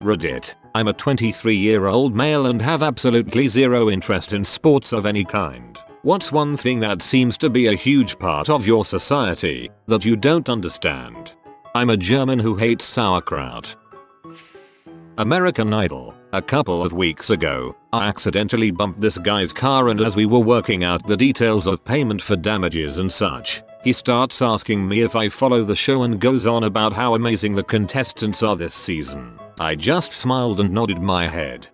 Reddit. I'm a 23-year-old male and have absolutely zero interest in sports of any kind. What's one thing that seems to be a huge part of your society that you don't understand? I'm a German who hates sauerkraut. American Idol. A couple of weeks ago, I accidentally bumped this guy's car, and as we were working out the details of payment for damages and such, he starts asking me if I follow the show and goes on about how amazing the contestants are this season. I just smiled and nodded my head.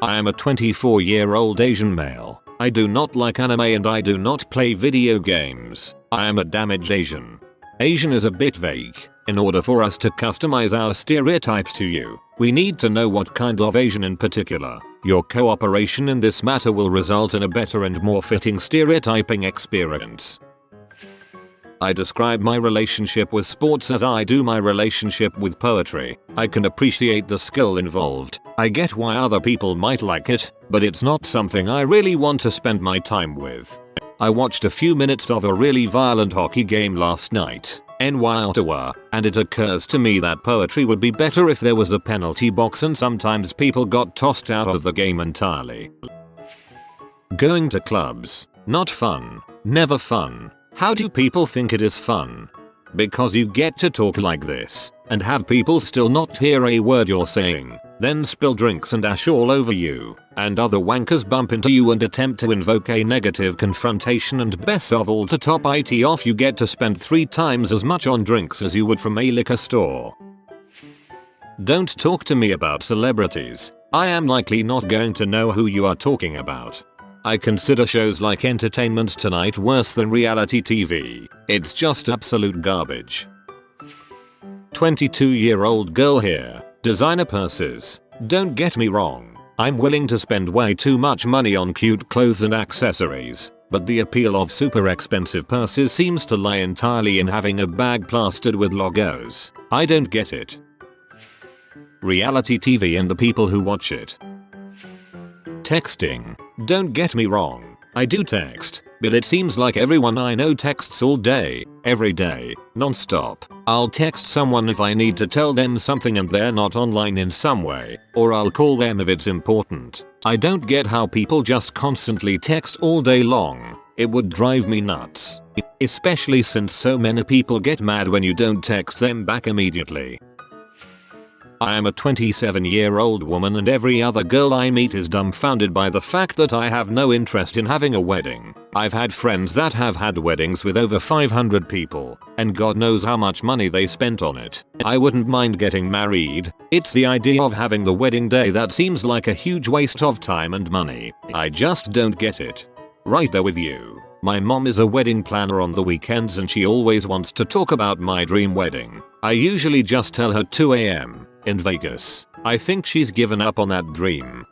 I am a 24-year-old Asian male. I do not like anime and I do not play video games. I am a damaged Asian. Asian is a bit vague. In order for us to customize our stereotypes to you, we need to know what kind of Asian in particular. Your cooperation in this matter will result in a better and more fitting stereotyping experience. I describe my relationship with sports as I do my relationship with poetry. I can appreciate the skill involved. I get why other people might like it, but it's not something I really want to spend my time with. I watched a few minutes of a really violent hockey game last night. NY Ottawa, and it occurs to me that poetry would be better if there was a penalty box and sometimes people got tossed out of the game entirely. Going to clubs. Not fun. Never fun. How do people think it is fun? Because you get to talk like this and have people still not hear a word you're saying, then spill drinks and ash all over you, and other wankers bump into you and attempt to invoke a negative confrontation, and best of all, to top it off, you get to spend 3 times as much on drinks as you would from a liquor store. Don't talk to me about celebrities. I am likely not going to know who you are talking about. I consider shows like Entertainment Tonight worse than reality TV. It's just absolute garbage. 22-year-old girl here. Designer purses. Don't get me wrong. I'm willing to spend way too much money on cute clothes and accessories, but the appeal of super expensive purses seems to lie entirely in having a bag plastered with logos. I don't get it. Reality TV and the people who watch it. Texting. Don't get me wrong. I do text, but it seems like everyone I know texts all day, every day, non-stop. I'll text someone if I need to tell them something and they're not online in some way, or I'll call them if it's important. I don't get how people just constantly text all day long. It would drive me nuts. Especially since so many people get mad when you don't text them back immediately. I am a 27-year-old woman and every other girl I meet is dumbfounded by the fact that I have no interest in having a wedding. I've had friends that have had weddings with over 500 people, and God knows how much money they spent on it. I wouldn't mind getting married. It's the idea of having the wedding day that seems like a huge waste of time and money. I just don't get it. Right there with you. My mom is a wedding planner on the weekends and she always wants to talk about my dream wedding. I usually just tell her 2 AM. In Vegas. I think she's given up on that dream.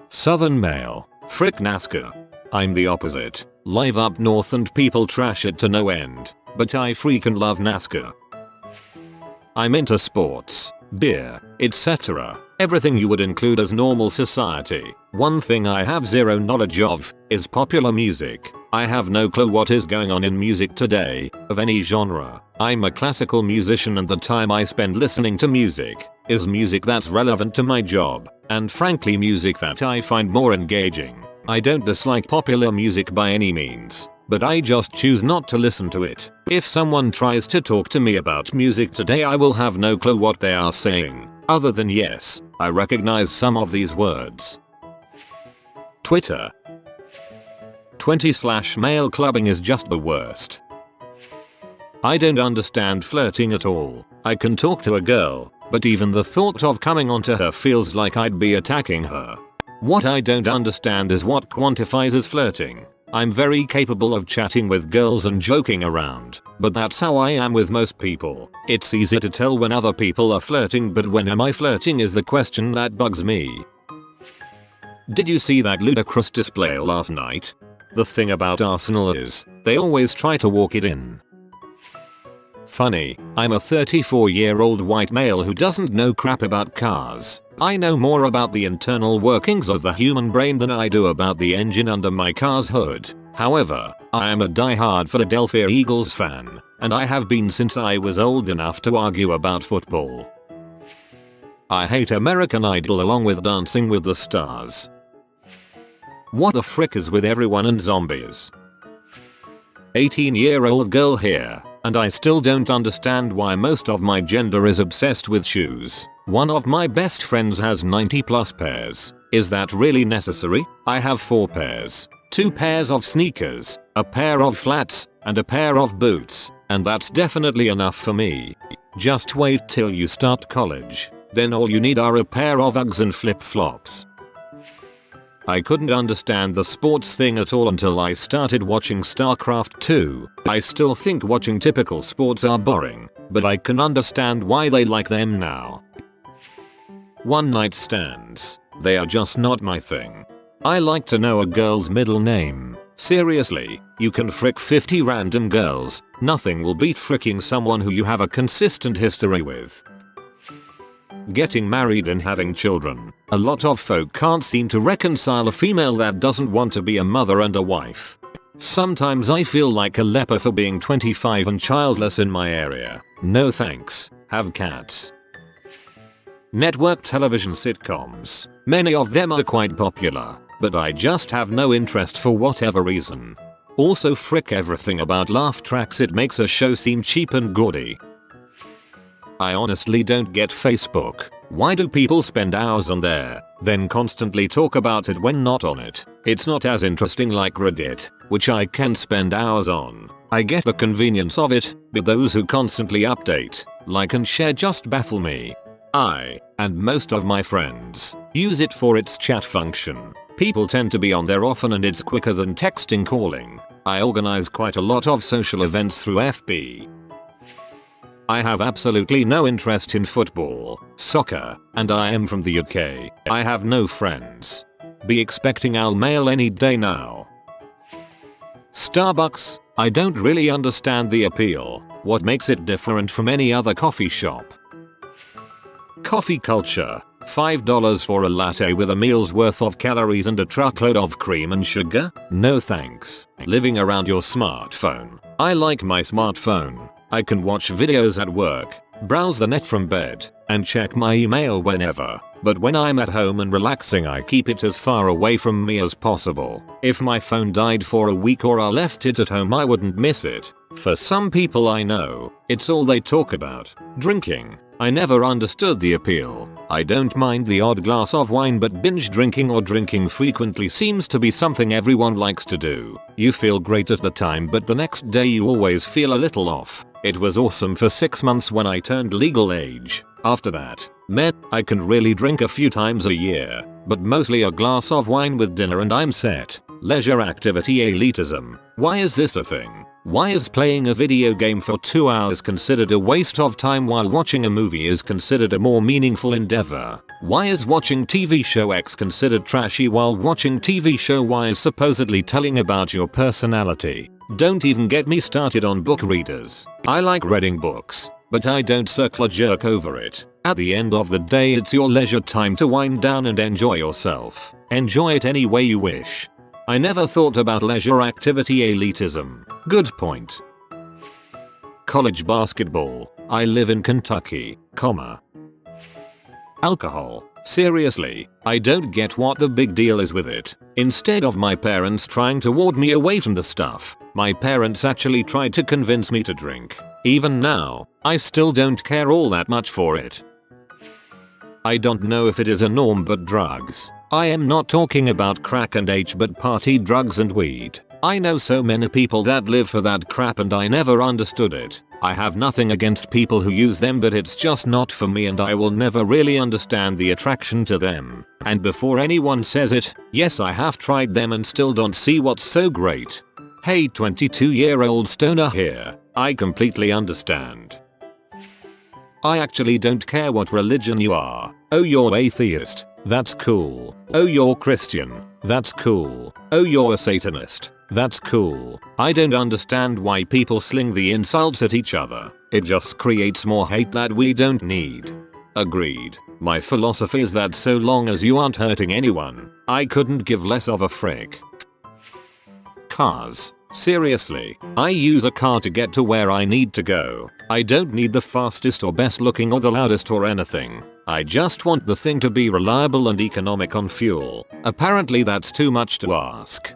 Southern male. Frick NASCAR. I'm the opposite. Live up north and people trash it to no end, but I freaking love NASCAR. I'm into sports, beer, etc. Everything you would include as normal society. One thing I have zero knowledge of is popular music. I have no clue what is going on in music today, of any genre. I'm a classical musician and the time I spend listening to music is music that's relevant to my job, and frankly music that I find more engaging. I don't dislike popular music by any means, but I just choose not to listen to it. If someone tries to talk to me about music today, I will have no clue what they are saying, other than yes, I recognize some of these words. Twitter. 20/male clubbing is just the worst. I don't understand flirting at all. I can talk to a girl, but even the thought of coming onto her feels like I'd be attacking her. What I don't understand is what quantifies as flirting. I'm very capable of chatting with girls and joking around, but that's how I am with most people. It's easy to tell when other people are flirting, but when am I flirting is the question that bugs me. Did you see that ludicrous display last night? The thing about Arsenal is, they always try to walk it in. Funny, I'm a 34-year-old white male who doesn't know crap about cars. I know more about the internal workings of the human brain than I do about the engine under my car's hood. However, I am a die-hard Philadelphia Eagles fan, and I have been since I was old enough to argue about football. I hate American Idol along with Dancing with the Stars. What the frick is with everyone and zombies? 18-year-old girl here, and I still don't understand why most of my gender is obsessed with shoes. One of my best friends has 90+ pairs. Is that really necessary? I have 4 pairs. 2 pairs of sneakers, a pair of flats, and a pair of boots, and that's definitely enough for me. Just wait till you start college. Then all you need are a pair of Uggs and flip-flops. I couldn't understand the sports thing at all until I started watching StarCraft 2. I still think watching typical sports are boring, but I can understand why they like them now. One night stands. They are just not my thing. I like to know a girl's middle name. Seriously, you can frick 50 random girls. Nothing will beat fricking someone who you have a consistent history with. Getting married and having children. A lot of folk can't seem to reconcile a female that doesn't want to be a mother and a wife. Sometimes I feel like a leper for being 25 and childless in my area. No thanks. Have cats. Network television sitcoms. Many of them are quite popular, but I just have no interest for whatever reason. Also frick everything about laugh tracks, it makes a show seem cheap and gaudy. I honestly don't get Facebook. Why do people spend hours on there, then constantly talk about it when not on it? It's not as interesting like Reddit, which I can spend hours on. I get the convenience of it, but those who constantly update, like and share just baffle me. I, and most of my friends, use it for its chat function. People tend to be on there often and it's quicker than texting calling. I organize quite a lot of social events through FB. I have absolutely no interest in football, soccer, and I am from the UK. I have no friends. Be expecting I'll mail any day now. Starbucks, I don't really understand the appeal. What makes it different from any other coffee shop? Coffee culture. $5 for a latte with a meal's worth of calories and a truckload of cream and sugar? No thanks. Living around your smartphone. I like my smartphone. I can watch videos at work, browse the net from bed, and check my email whenever. But when I'm at home and relaxing, I keep it as far away from me as possible. If my phone died for a week or I left it at home, I wouldn't miss it. For some people I know, it's all they talk about. Drinking. I never understood the appeal. I don't mind the odd glass of wine, but binge drinking or drinking frequently seems to be something everyone likes to do. You feel great at the time, but the next day you always feel a little off. It was awesome for 6 months when I turned legal age. After that, I can really drink a few times a year, but mostly a glass of wine with dinner and I'm set. Leisure activity elitism. Why is this a thing? Why is playing a video game for 2 hours considered a waste of time while watching a movie is considered a more meaningful endeavor? Why is watching TV show X considered trashy while watching TV show Y is supposedly telling about your personality? Don't even get me started on book readers. I like reading books, but I don't circle a jerk over it. At the end of the day, it's your leisure time to wind down and enjoy yourself. Enjoy it any way you wish. I never thought about leisure activity elitism. Good point. College basketball. I live in Kentucky, Alcohol. Seriously, I don't get what the big deal is with it. Instead of my parents trying to ward me away from the stuff, my parents actually tried to convince me to drink. Even now, I still don't care all that much for it. I don't know if it is a norm, but drugs. I am not talking about crack and H, but party drugs and weed. I know so many people that live for that crap and I never understood it. I have nothing against people who use them, but it's just not for me and I will never really understand the attraction to them. And before anyone says it, yes, I have tried them and still don't see what's so great. Hey, 22-year-old stoner here. I completely understand. I actually don't care what religion you are. Oh, you're atheist. That's cool. Oh, you're Christian. That's cool. Oh, you're a Satanist. That's cool. I don't understand why people sling the insults at each other. It just creates more hate that we don't need. Agreed. My philosophy is that so long as you aren't hurting anyone, I couldn't give less of a frick. Cars. Seriously, I use a car to get to where I need to go. I don't need the fastest or best looking or the loudest or anything. I just want the thing to be reliable and economic on fuel. Apparently that's too much to ask.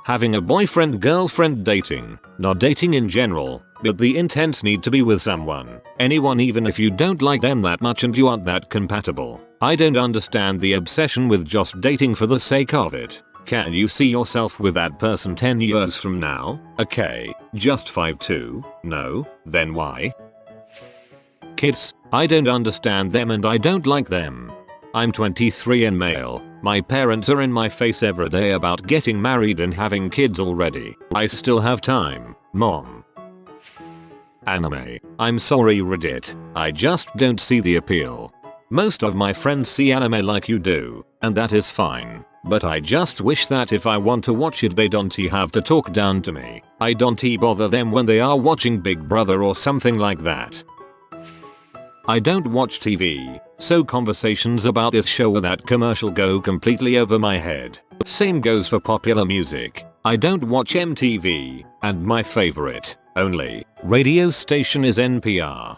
Having a boyfriend girlfriend dating, not dating in general, but the intents need to be with someone, anyone even if you don't like them that much and you aren't that compatible. I don't understand the obsession with just dating for the sake of it. Can you see yourself with that person 10 years from now? Okay, just 5'2"? No, then why? Kids, I don't understand them and I don't like them. I'm 23 and male. My parents are in my face every day about getting married and having kids already. I still have time, mom. Anime. I'm sorry Reddit, I just don't see the appeal. Most of my friends see anime like you do, and that is fine. But I just wish that if I want to watch it they don't have to talk down to me. I don't bother them when they are watching Big Brother or something like that. I don't watch TV, so conversations about this show or that commercial go completely over my head. Same goes for popular music. I don't watch MTV, and my favorite, only, radio station is NPR.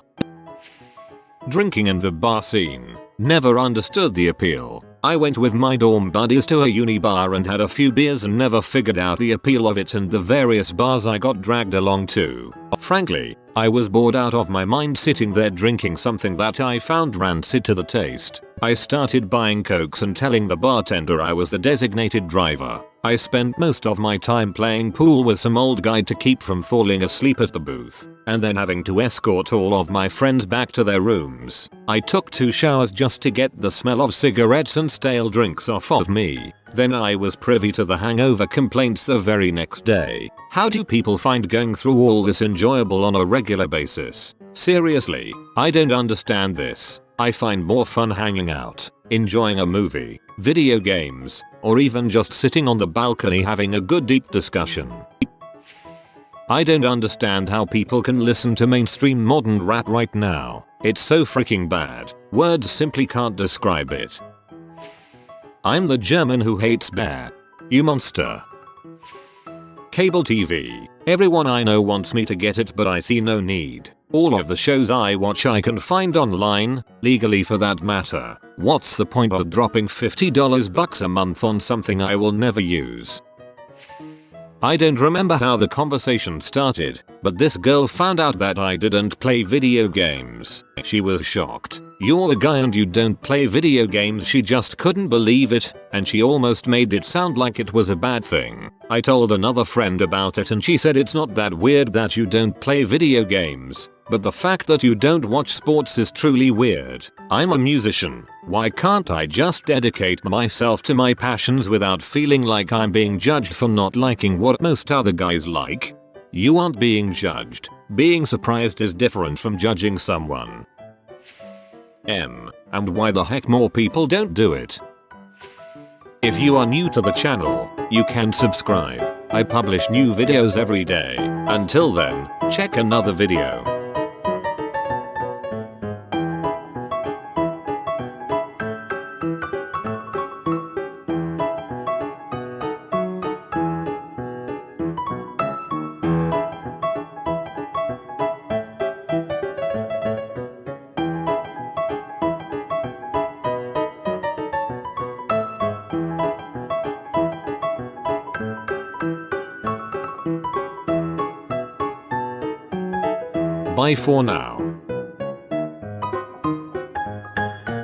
Drinking in the bar scene. Never understood the appeal. I went with my dorm buddies to a uni bar and had a few beers and never figured out the appeal of it and the various bars I got dragged along to. Frankly, I was bored out of my mind sitting there drinking something that I found rancid to the taste. I started buying cokes and telling the bartender I was the designated driver. I spent most of my time playing pool with some old guy to keep from falling asleep at the booth, and then having to escort all of my friends back to their rooms. I took 2 showers just to get the smell of cigarettes and stale drinks off of me. Then I was privy to the hangover complaints the very next day. How do people find going through all this enjoyable on a regular basis? Seriously, I don't understand this. I find more fun hanging out, enjoying a movie, video games, or even just sitting on the balcony having a good deep discussion. I don't understand how people can listen to mainstream modern rap right now. It's so freaking bad. Words simply can't describe it. I'm the German who hates bear. You monster. Cable TV. Everyone I know wants me to get it but I see no need. All of the shows I watch I can find online, legally for that matter. What's the point of dropping $50 a month on something I will never use? I don't remember how the conversation started, but this girl found out that I didn't play video games. She was shocked. You're a guy and you don't play video games. She just couldn't believe it, and she almost made it sound like it was a bad thing. I told another friend about it and she said it's not that weird that you don't play video games, but the fact that you don't watch sports is truly weird. I'm a musician. Why can't I just dedicate myself to my passions without feeling like I'm being judged for not liking what most other guys like? You aren't being judged. Being surprised is different from judging someone. And why the heck more people don't do it? If you are new to the channel, you can subscribe. I publish new videos every day. Until then, check another video. Bye for now.